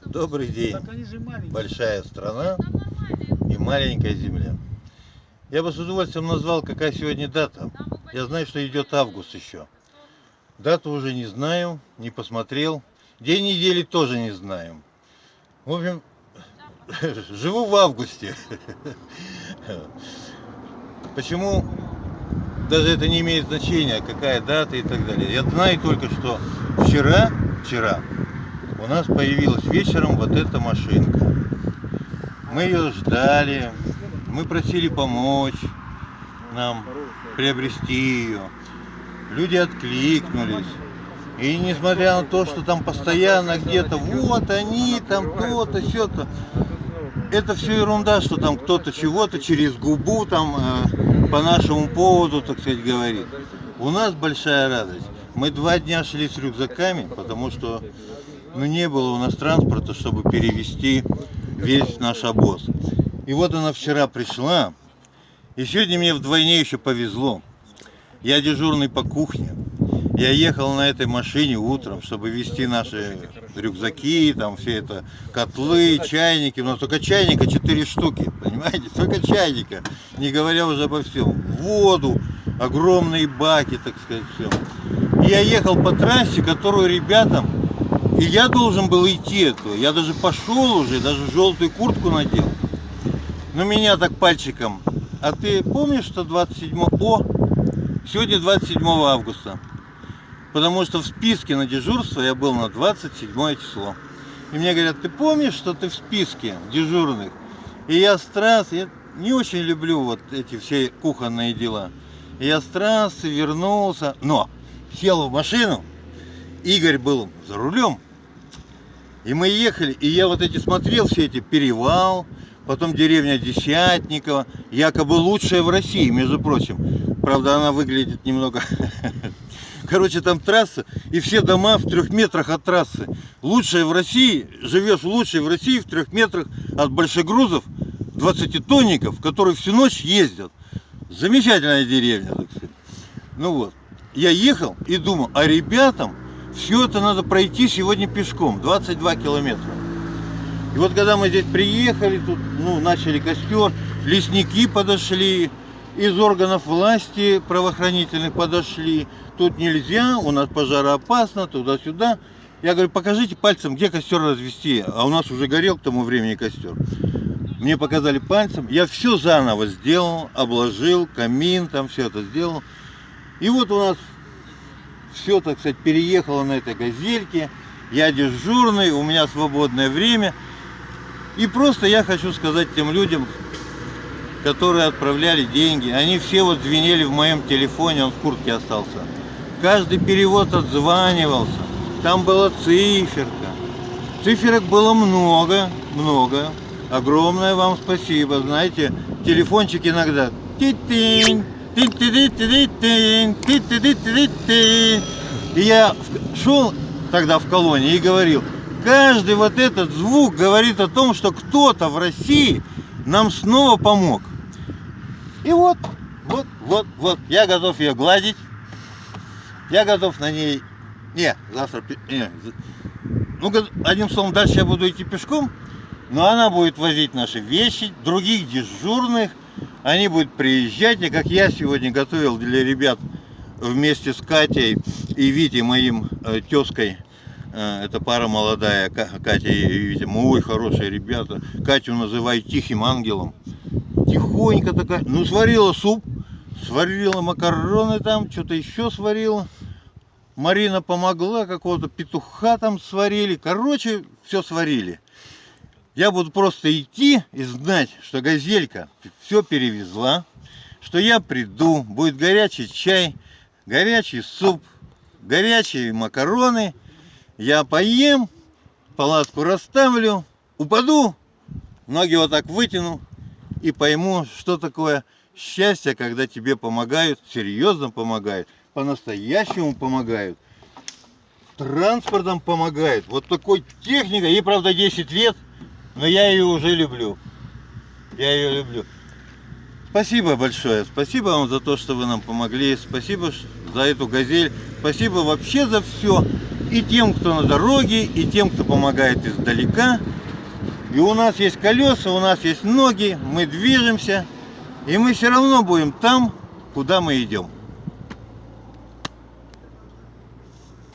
Добрый день, большая страна и маленькая земля. Я бы с удовольствием назвал, какая сегодня дата. Я знаю, что идет август еще. Дату уже не знаю, не посмотрел. День недели тоже не знаю. В общем, живу в августе. Почему? Даже это не имеет значения, какая дата и так далее. Я знаю только, что вчера у нас появилась вечером вот эта машинка. Мы ее ждали, мы просили помочь нам приобрести ее. Люди откликнулись. И несмотря на то, что там постоянно где-то вот они, там то-то, сё-то, это все ерунда, что там кто-то чего-то через губу там по нашему поводу, так сказать, говорит. У нас большая радость. Мы 2 дня шли с рюкзаками, потому что не было у нас транспорта, чтобы перевезти весь наш обоз. И вот она вчера пришла, и сегодня мне вдвойне еще повезло. Я дежурный по кухне. Я ехал на этой машине утром, чтобы везти наши рюкзаки, там все это, котлы, чайники. Но только чайника 4 штуки, понимаете? Только чайника, не говоря уже обо всем. Воду, огромные баки, так сказать, все. И я ехал по трассе, которую ребятам, и я должен был идти эту. Я даже пошел уже, даже желтую куртку надел. Но меня так пальчиком. А ты помнишь, что 27-го? Сегодня 27 августа. Потому что в списке на дежурство я был на 27 число. И мне говорят, ты помнишь, что ты в списке дежурных? И я с трассы, я не очень люблю вот эти все кухонные дела. И я с трассы вернулся, но сел в машину, Игорь был за рулем. И мы ехали, и я вот эти смотрел, все эти перевал, потом деревня Десятникова, якобы лучшая в России, между прочим. Правда, она выглядит немного... Короче, там трасса, и все дома в 3 метрах от трассы. Лучшая в России, живешь лучшей в России в 3 метрах от большегрузов, 20-тонников, которые всю ночь ездят. Замечательная деревня, так сказать. Ну вот, я ехал и думал, а ребятам все это надо пройти сегодня пешком, 22 километра. И вот когда мы здесь приехали, тут, начали костер, лесники подошли, из органов власти правоохранительных подошли. Тут нельзя, у нас пожароопасно, туда-сюда. Я говорю, покажите пальцем, где костер развести. А у нас уже горел к тому времени костер. Мне показали пальцем, я все заново сделал, обложил, камин, там все это сделал. И вот у нас все, так сказать, переехало на этой газельке. Я дежурный, у меня свободное время. И просто я хочу сказать тем людям, которые отправляли деньги, они все вот звенели в моем телефоне, он в куртке остался. Каждый перевод отзванивался, там была циферка. Циферок было много. Огромное вам спасибо. Знаете, телефончик иногда. И я шел тогда в колонии и говорил, каждый вот этот звук говорит о том, что кто-то в России нам снова помог. И вот, я готов ее гладить. Я готов на ней... завтра... одним словом, дальше я буду идти пешком, но она будет возить наши вещи, других дежурных. Они будут приезжать, и как я сегодня готовил для ребят вместе с Катей и Витей, моим тезкой. Это пара молодая, Катя и Витя, ой, хорошие ребята. Катю называют тихим ангелом. Тихонько такая, сварила суп, сварила макароны там, что-то еще сварила. Марина помогла, какого-то петуха там сварили. Короче, все сварили. Я буду просто идти и знать, что газелька все перевезла, что я приду, будет горячий чай, горячий суп, горячие макароны. Я поем, палатку расставлю, упаду, ноги вот так вытяну и пойму, что такое счастье, когда тебе помогают, серьезно помогают, по-настоящему помогают, транспортом помогают. Вот такой техникой, ей, правда, 10 лет, но я ее уже люблю. Я ее люблю. Спасибо большое, спасибо вам за то, что вы нам помогли, спасибо за эту газель, Спасибо вообще за все. И тем, кто на дороге, и тем, кто помогает издалека. И у нас есть колеса, у нас есть ноги, мы движемся. И мы все равно будем там, куда мы идем.